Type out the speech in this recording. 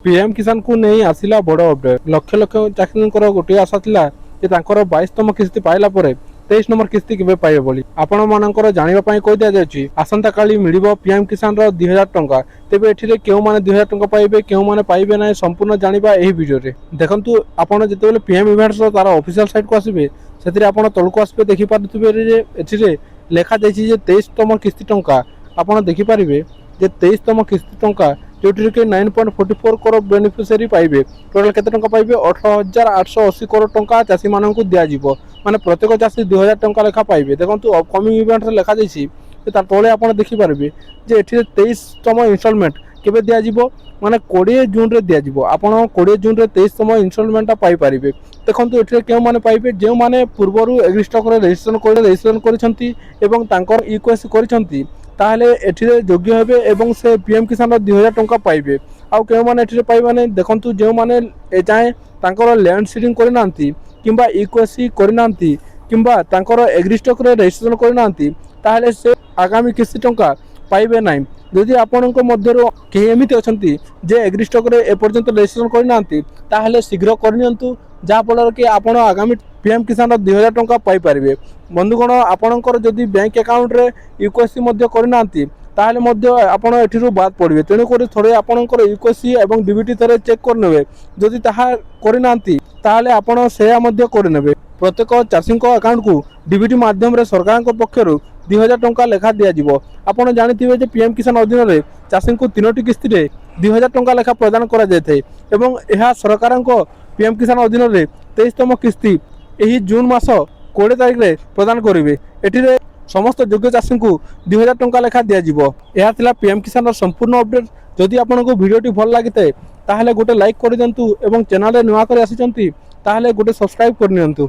PM किसान को नहीं आसिला बड़ अपडेट। लक्ष लक्ष चाषी गोटे आशा थिला जे तांकर 22तम किस्ती पाइला परे 23 नंबर किस्ती केबे पाइबे बोली आपण मानकर जानिबा पई कहि दिया जायछि। आसंता काली मिलिबो पीएम किसान रो 2000 टंका। तेबे एठिरे केउ माने 2000 टंका पाइबे केउ माने पाइबे नै संपूर्ण जानिबा एही वीडियो रे। देखंतु आपण जेतेबेले पीएम इवेंट्स रो तार ऑफिशियल साइट को आसीबे सेतिरे आपण तळको आसीबे देखि पारुथिबे जे एठिरे लेखा जायछि जे 23तम किस्ती टंका आपण देखि पारिबे जे 23तम किस्ती टंका जोटी के 9.44 करोड़ बेनिफिशियरी पाइबे। टोटल केते टंका पाइबे 18,880 करोड़ टंका चाषी माननकु दिया जिवो। माने प्रत्येक चाषी 2000 टंका लेखा पाइबे। देखंतु अपकमिंग इवेंट रे लेखा जायछि जे तार तळे आपण देखि पारबे जे एठी 23तम इंस्टॉलमेंट केबे दिया जिवो माने 20 जून रे दिया जिवो। आपण 20 जून रे 23तम इंस्टॉलमेंट पाइ पारिबे। देखंतु एठी केउ माने पाइबे जे माने पूर्वरु एग्रीस्टॉक रे रजिस्ट्रेशन करिसंती एवं तांकर इक्वेसी करिसंती ताहले एठिरे योग्य हेबे एवं से पीएम किसान 2000 टंका पाइबे। आउ केउ माने एठिरे पाइबाने देखंतु जे माने ए जाय तांकर लैंड सीडिंग करि नांती किंबा इक्वेसी करि नांती किंबा तांकर एग्रीस्टॉक रे रजिस्ट्रेशन करि नांती ताहले से आगामी किस्ती टंका पाइबे नाही। जदि आपनक मध्यरो के एमिति अछंती जे एग्रीस्टॉक रे ए पर्यंत रजिस्ट्रेशन करि नांती ताहले शीघ्र करनियंतु जा फल कि आपण आगामी पीएम किसान 2000 टंका पाई पारिबे। बंधुगण आपणकर जदि बैंक अकाउंट रे इक्वेसी मध्य करनांती ताहले मध्य आपण एठिरु बाद पड़िबे। तेणु करी थोड़े आपणकर इक्वेसी एवं डीबीटी थरे चेक करनेबे। जदि ताहा करनांती ताहले आपण सेया मध्य करनेबे। प्रत्येक चाषी अकाउंट को डीबीटी माध्यम रे सरकार पक्षरु 2000 टंका लेखा दिया जिवो। आपण जानिथिबे जे पीएम किसान अधीन रे चाषी को 3टी किस्ती रे 2000 टंका लेखा प्रदान करा जायथे एवं एहा सरकार पीएम किसान अधीन रे 23तम किस्ती एही जून मास 20 तारिख रे प्रदान करिवे। एठिरे समस्त योग्य चाषी को 2000 टंका लेखा दिया जिवो। एहा थिला पीएम किसान रो संपूर्ण अपडेट। जदि आपनको वीडियोटी भल लागिते ताहले गोटे लाइक कर दियंतु एवं चैनल रे नुवा कर आसीचंती ताहले गोटे सब्सक्राइब कर नियंतु।